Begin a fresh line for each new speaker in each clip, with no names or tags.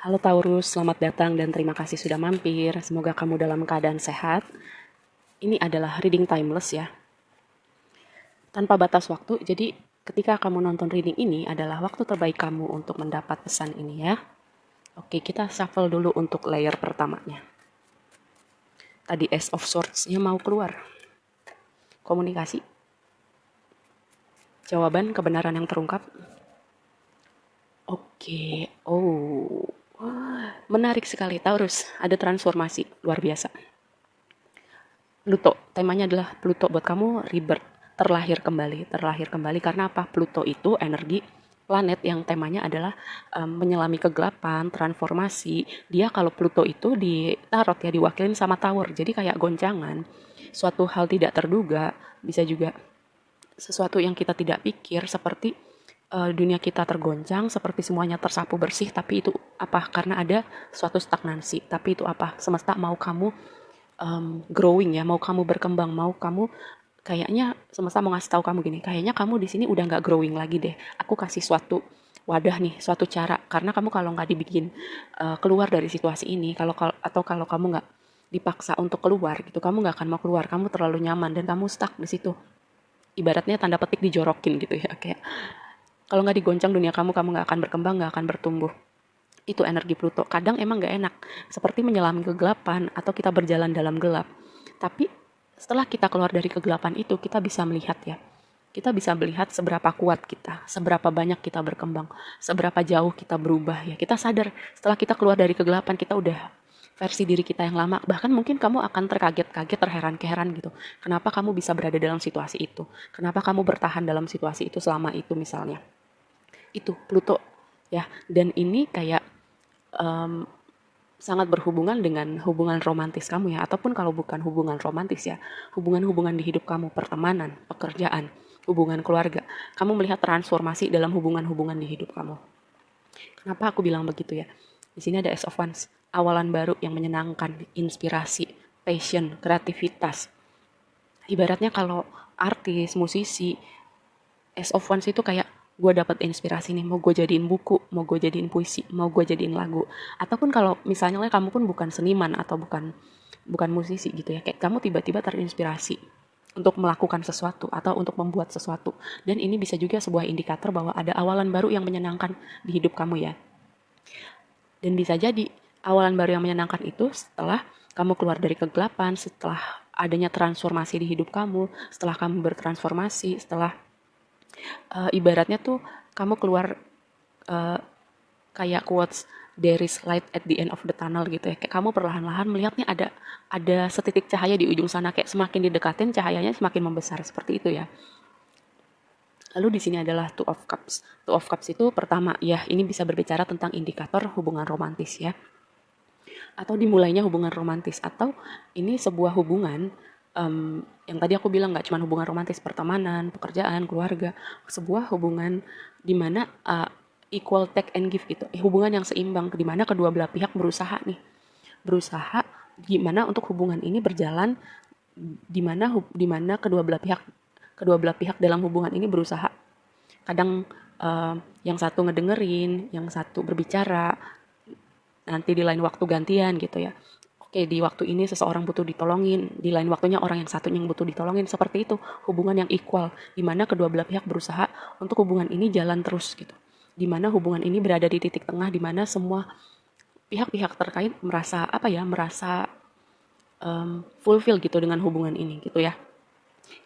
Halo Taurus, selamat datang dan terima kasih sudah mampir. Semoga kamu dalam keadaan sehat. Ini adalah reading timeless ya, tanpa batas waktu. Jadi ketika kamu nonton reading ini adalah waktu terbaik kamu untuk mendapat pesan ini ya. Oke, kita shuffle dulu untuk layer pertamanya. Tadi Ace of Swords-nya mau keluar. Komunikasi. Jawaban kebenaran yang terungkap. Oke, oh. Menarik sekali Taurus, ada transformasi luar biasa. Pluto, temanya adalah Pluto buat kamu rebirth, terlahir kembali karena apa? Pluto itu energi planet yang temanya adalah menyelami kegelapan, transformasi. Dia kalau Pluto itu di tarot ya diwakilin sama Tower, jadi kayak goncangan, suatu hal tidak terduga, bisa juga sesuatu yang kita tidak pikir seperti dunia kita tergoncang, seperti semuanya tersapu bersih, tapi itu apa? Karena ada suatu stagnansi, tapi itu apa? Semesta mau kamu growing ya, mau kamu berkembang, mau kamu kayaknya semesta mau ngasih tahu kamu gini, kayaknya kamu di sini udah nggak growing lagi deh. Aku kasih suatu wadah nih, suatu cara. Karena kamu kalau nggak dibikin keluar dari situasi ini, atau kalau kamu nggak dipaksa untuk keluar gitu, kamu nggak akan mau keluar. Kamu terlalu nyaman dan kamu stuck di situ. Ibaratnya tanda petik dijorokin gitu ya, kayak kalau nggak digoncang dunia kamu, kamu nggak akan berkembang, nggak akan bertumbuh. Itu energi Pluto. Kadang emang gak enak, seperti menyelami kegelapan atau kita berjalan dalam gelap. Tapi setelah kita keluar dari kegelapan itu, kita bisa melihat ya. Kita bisa melihat seberapa kuat kita, seberapa banyak kita berkembang, seberapa jauh kita berubah ya. Kita sadar setelah kita keluar dari kegelapan, kita udah versi diri kita yang lama. Bahkan mungkin kamu akan terkaget-kaget, terheran-keheran gitu. Kenapa kamu bisa berada dalam situasi itu? Kenapa kamu bertahan dalam situasi itu selama itu misalnya? Itu Pluto ya. Dan ini kayak um, sangat berhubungan dengan hubungan romantis kamu ya, ataupun kalau bukan hubungan romantis ya, hubungan-hubungan di hidup kamu, pertemanan, pekerjaan, hubungan keluarga. Kamu melihat transformasi dalam hubungan-hubungan di hidup kamu. Kenapa aku bilang begitu ya? Di sini ada Ace of Wands, awalan baru yang menyenangkan, inspirasi, passion, kreativitas. Ibaratnya kalau artis, musisi, Ace of Wands itu kayak gue dapat inspirasi nih, mau gue jadiin buku, mau gue jadiin puisi, mau gue jadiin lagu. Ataupun kalau misalnya kamu pun bukan seniman atau bukan bukan musisi gitu ya, kayak kamu tiba-tiba terinspirasi untuk melakukan sesuatu atau untuk membuat sesuatu. Dan ini bisa juga sebuah indikator bahwa ada awalan baru yang menyenangkan di hidup kamu ya. Dan bisa jadi awalan baru yang menyenangkan itu setelah kamu keluar dari kegelapan, setelah adanya transformasi di hidup kamu, setelah kamu bertransformasi, setelah ibaratnya tuh kamu keluar uh, kayak quotes there is light at the end of the tunnel gitu ya, kayak kamu perlahan-lahan melihatnya ada setitik cahaya di ujung sana, kayak semakin didekatin cahayanya semakin membesar seperti itu ya. Lalu di sini adalah Two of Cups. Two of Cups itu pertama ya, ini bisa berbicara tentang indikator hubungan romantis ya, atau dimulainya hubungan romantis, atau ini sebuah hubungan yang tadi aku bilang nggak cuma hubungan romantis, pertemanan, pekerjaan, keluarga, sebuah hubungan di mana equal take and give gitu, hubungan yang seimbang di mana kedua belah pihak berusaha gimana untuk hubungan ini berjalan, di mana kedua belah pihak dalam hubungan ini berusaha. Kadang yang satu ngedengerin, yang satu berbicara, nanti di lain waktu gantian gitu ya. Oke, di waktu ini seseorang butuh ditolongin, di lain waktunya orang yang satunya yang butuh ditolongin. Seperti itu, hubungan yang equal, di mana kedua belah pihak berusaha untuk hubungan ini jalan terus gitu. Di mana hubungan ini berada di titik tengah, di mana semua pihak-pihak terkait merasa apa ya, merasa fulfill gitu dengan hubungan ini gitu ya.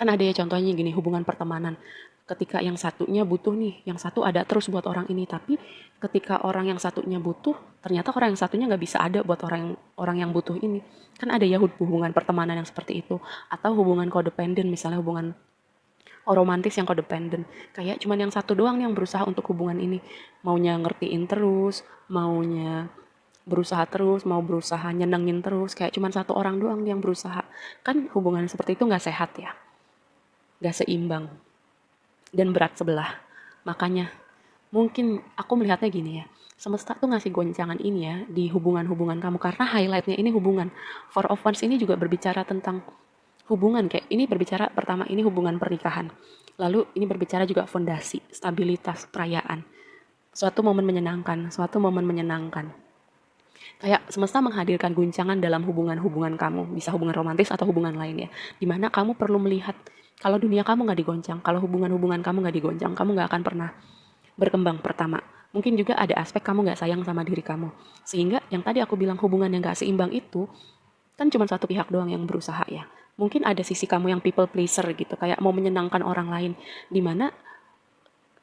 Kan ada ya contohnya gini, hubungan pertemanan. Ketika yang satunya butuh nih, yang satu ada terus buat orang ini. Tapi ketika orang yang satunya butuh, ternyata orang yang satunya nggak bisa ada buat orang yang butuh ini. Kan ada ya hubungan pertemanan yang seperti itu. Atau hubungan codependent, misalnya hubungan romantis yang codependent. Kayak cuman yang satu doang yang berusaha untuk hubungan ini. Maunya ngertiin terus, maunya berusaha terus, mau berusaha nyenengin terus. Kayak cuman satu orang doang yang berusaha. Kan hubungan seperti itu nggak sehat ya, nggak seimbang, dan berat sebelah. Makanya mungkin aku melihatnya gini ya, semesta tuh ngasih goncangan ini ya di hubungan-hubungan kamu, karena highlightnya ini hubungan. Four of Wands ini juga berbicara tentang hubungan, kayak ini berbicara pertama ini hubungan pernikahan. Lalu ini berbicara juga fondasi, stabilitas, perayaan. Suatu momen menyenangkan, suatu momen menyenangkan. Kayak semesta menghadirkan guncangan dalam hubungan-hubungan kamu, bisa hubungan romantis atau hubungan lain ya, dimana kamu perlu melihat kalau dunia kamu nggak digoncang, kalau hubungan-hubungan kamu nggak digoncang, kamu nggak akan pernah berkembang. Pertama, mungkin juga ada aspek kamu nggak sayang sama diri kamu, sehingga yang tadi aku bilang hubungan yang nggak seimbang itu kan cuma satu pihak doang yang berusaha ya. Mungkin ada sisi kamu yang people pleaser gitu, kayak mau menyenangkan orang lain, dimana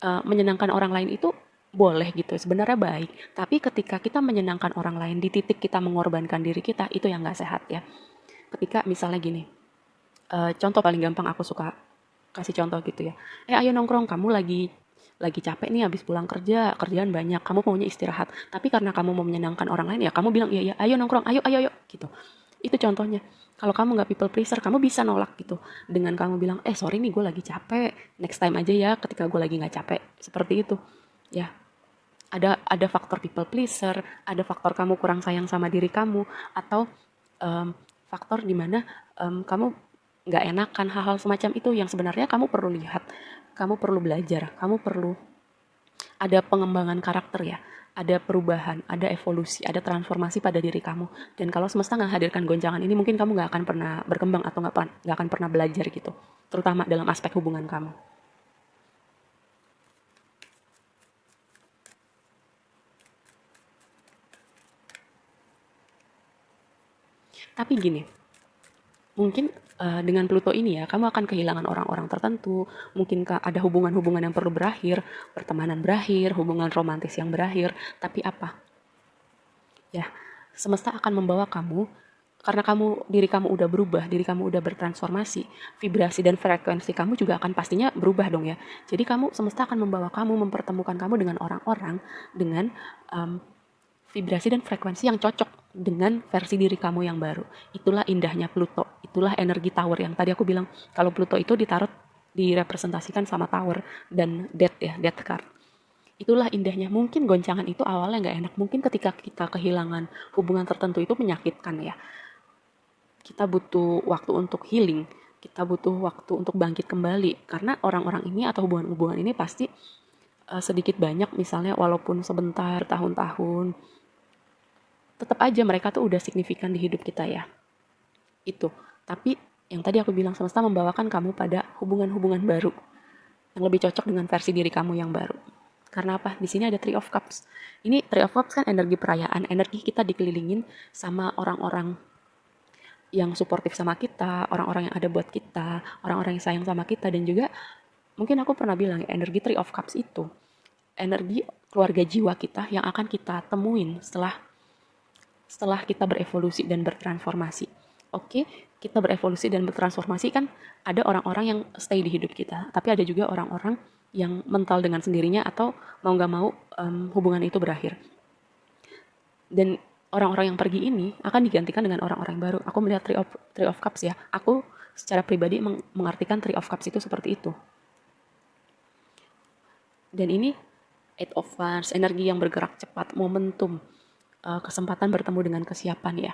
menyenangkan orang lain itu boleh gitu, sebenarnya baik. Tapi ketika kita menyenangkan orang lain di titik kita mengorbankan diri kita, itu yang nggak sehat ya. Ketika misalnya gini, contoh paling gampang aku suka kasih contoh gitu ya. Ayo nongkrong, kamu lagi capek nih habis pulang kerja, kerjaan banyak, kamu maunya istirahat. Tapi karena kamu mau menyenangkan orang lain ya, kamu bilang iya, ayo nongkrong, ayo gitu. Itu contohnya. Kalau kamu nggak people pleaser, kamu bisa nolak gitu. Dengan kamu bilang, sorry nih gue lagi capek, next time aja ya ketika gue lagi nggak capek. Seperti itu. Ya, ada faktor people pleaser, ada faktor kamu kurang sayang sama diri kamu, atau faktor dimana kamu nggak enakan hal-hal semacam itu yang sebenarnya kamu perlu lihat, kamu perlu belajar, kamu perlu ada pengembangan karakter ya, ada perubahan, ada evolusi, ada transformasi pada diri kamu. Dan kalau semesta nggak hadirkan goncangan ini, mungkin kamu nggak akan pernah berkembang atau nggak akan pernah belajar gitu, terutama dalam aspek hubungan kamu. Tapi gini, mungkin dengan Pluto ini ya, kamu akan kehilangan orang-orang tertentu, mungkin ada hubungan-hubungan yang perlu berakhir, pertemanan berakhir, hubungan romantis yang berakhir, tapi apa? Ya, semesta akan membawa kamu, karena diri kamu udah berubah, diri kamu udah bertransformasi, vibrasi dan frekuensi kamu juga akan pastinya berubah dong ya. Jadi semesta akan membawa kamu, mempertemukan kamu dengan orang-orang, dengan vibrasi dan frekuensi yang cocok dengan versi diri kamu yang baru. Itulah indahnya Pluto. Itulah energi tower yang tadi aku bilang. Kalau Pluto itu direpresentasikan sama tower dan death ya, death card. Itulah indahnya. Mungkin goncangan itu awalnya nggak enak. Mungkin ketika kita kehilangan hubungan tertentu itu menyakitkan ya. Kita butuh waktu untuk healing. Kita butuh waktu untuk bangkit kembali. Karena orang-orang ini atau hubungan-hubungan ini pasti sedikit banyak misalnya walaupun sebentar, tahun-tahun, tetap aja mereka tuh udah signifikan di hidup kita ya. Itu. Tapi yang tadi aku bilang semesta membawakan kamu pada hubungan-hubungan baru yang lebih cocok dengan versi diri kamu yang baru. Karena apa? Di sini ada Three of Cups. Ini Three of Cups kan energi perayaan, energi kita dikelilingin sama orang-orang yang suportif sama kita, orang-orang yang ada buat kita, orang-orang yang sayang sama kita, dan juga mungkin aku pernah bilang ya, energi Three of Cups itu energi keluarga jiwa kita yang akan kita temuin setelah kita berevolusi dan bertransformasi. Oke, kita berevolusi dan bertransformasi kan ada orang-orang yang stay di hidup kita, tapi ada juga orang-orang yang mental dengan sendirinya atau mau nggak mau hubungan itu berakhir. Dan orang-orang yang pergi ini akan digantikan dengan orang-orang yang baru. Aku melihat Three of Cups ya. Aku secara pribadi mengartikan Three of Cups itu seperti itu. Dan ini Eight of Wands, energi yang bergerak cepat, momentum, kesempatan bertemu dengan kesiapan ya.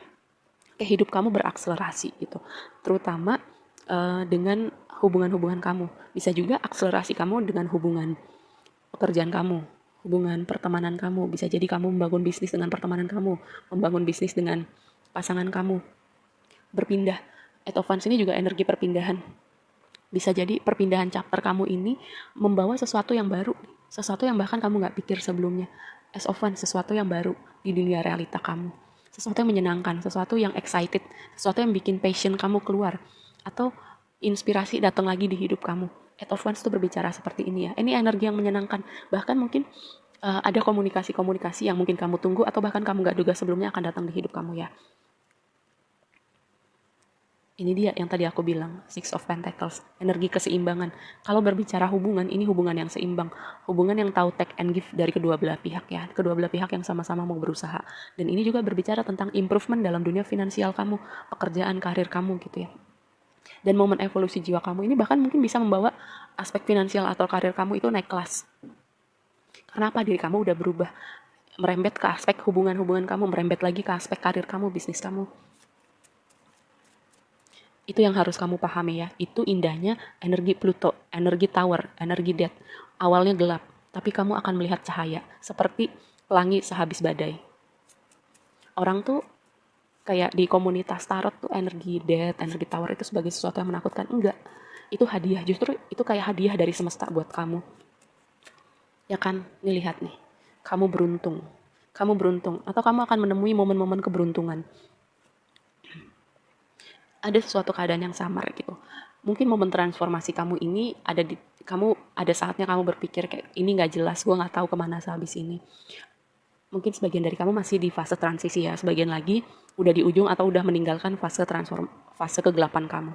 Kayak hidup kamu berakselerasi gitu. Terutama dengan hubungan-hubungan kamu. Bisa juga akselerasi kamu dengan hubungan pekerjaan kamu, hubungan pertemanan kamu. Bisa jadi kamu membangun bisnis dengan pertemanan kamu, membangun bisnis dengan pasangan kamu. Berpindah. Eight of Wands ini juga energi perpindahan. Bisa jadi perpindahan chapter kamu ini membawa sesuatu yang baru, sesuatu yang bahkan kamu nggak pikir sebelumnya. As of Wands, sesuatu yang baru di dunia realita kamu. Sesuatu yang menyenangkan, sesuatu yang excited, sesuatu yang bikin passion kamu keluar. Atau inspirasi datang lagi di hidup kamu. Eight of Wands itu berbicara seperti ini ya. Ini energi yang menyenangkan. Bahkan mungkin ada komunikasi-komunikasi yang mungkin kamu tunggu atau bahkan kamu nggak duga sebelumnya akan datang di hidup kamu ya. Ini dia yang tadi aku bilang, Six of Pentacles, energi keseimbangan. Kalau berbicara hubungan, ini hubungan yang seimbang. Hubungan yang tahu take and give dari kedua belah pihak ya. Kedua belah pihak yang sama-sama mau berusaha. Dan ini juga berbicara tentang improvement dalam dunia finansial kamu, pekerjaan, karir kamu gitu ya. Dan momen evolusi jiwa kamu ini bahkan mungkin bisa membawa aspek finansial atau karir kamu itu naik kelas. Karena apa? Diri kamu udah berubah. Merembet ke aspek hubungan-hubungan kamu, merembet lagi ke aspek karir kamu, bisnis kamu. Itu yang harus kamu pahami ya. Itu indahnya energi Pluto, energi tower, energi death. Awalnya gelap, tapi kamu akan melihat cahaya. Seperti pelangi sehabis badai. Orang tuh kayak di komunitas tarot tuh energi death, energi tower itu sebagai sesuatu yang menakutkan. Enggak. Itu hadiah. Justru itu kayak hadiah dari semesta buat kamu. Ya kan? Nih lihat nih. Kamu beruntung. Kamu beruntung. Atau kamu akan menemui momen-momen keberuntungan. Ada sesuatu keadaan yang samar gitu. Mungkin momen transformasi kamu ini ada saatnya kamu berpikir kayak ini nggak jelas, gue nggak tahu kemana sehabis ini. Mungkin sebagian dari kamu masih di fase transisi ya, sebagian lagi udah di ujung atau udah meninggalkan fase kegelapan kamu.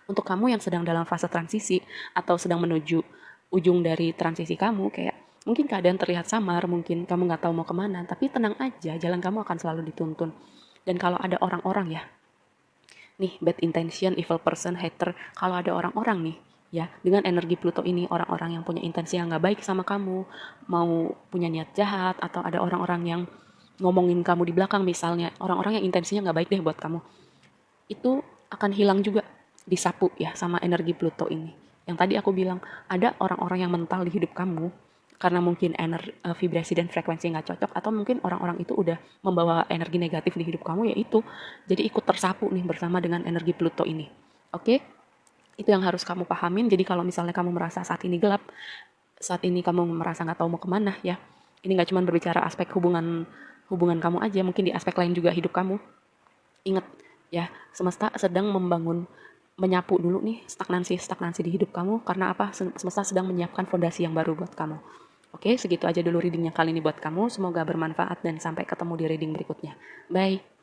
Untuk kamu yang sedang dalam fase transisi atau sedang menuju ujung dari transisi kamu, kayak mungkin keadaan terlihat samar, mungkin kamu nggak tahu mau kemana, tapi tenang aja, jalan kamu akan selalu dituntun. Dan kalau ada orang-orang ya, nih bad intention, evil person, hater, kalau ada orang-orang nih ya dengan energi Pluto ini, orang-orang yang punya intensi yang nggak baik sama kamu, mau punya niat jahat, atau ada orang-orang yang ngomongin kamu di belakang misalnya, orang-orang yang intensinya nggak baik deh buat kamu, itu akan hilang juga, disapu ya sama energi Pluto ini. Yang tadi aku bilang, ada orang-orang yang mental di hidup kamu karena mungkin vibrasi dan frekuensi nggak cocok, atau mungkin orang-orang itu udah membawa energi negatif di hidup kamu, yaitu jadi ikut tersapu nih bersama dengan energi Pluto ini. Oke? Itu yang harus kamu pahamin. Jadi kalau misalnya kamu merasa saat ini gelap, saat ini kamu merasa nggak tahu mau kemana ya, ini nggak cuma berbicara aspek hubungan hubungan kamu aja, mungkin di aspek lain juga hidup kamu. Ingat ya, semesta sedang menyapu dulu nih stagnansi di hidup kamu. Karena apa? Semesta sedang menyiapkan fondasi yang baru buat kamu. Oke, segitu aja dulu readingnya kali ini buat kamu. Semoga bermanfaat dan sampai ketemu di reading berikutnya. Bye.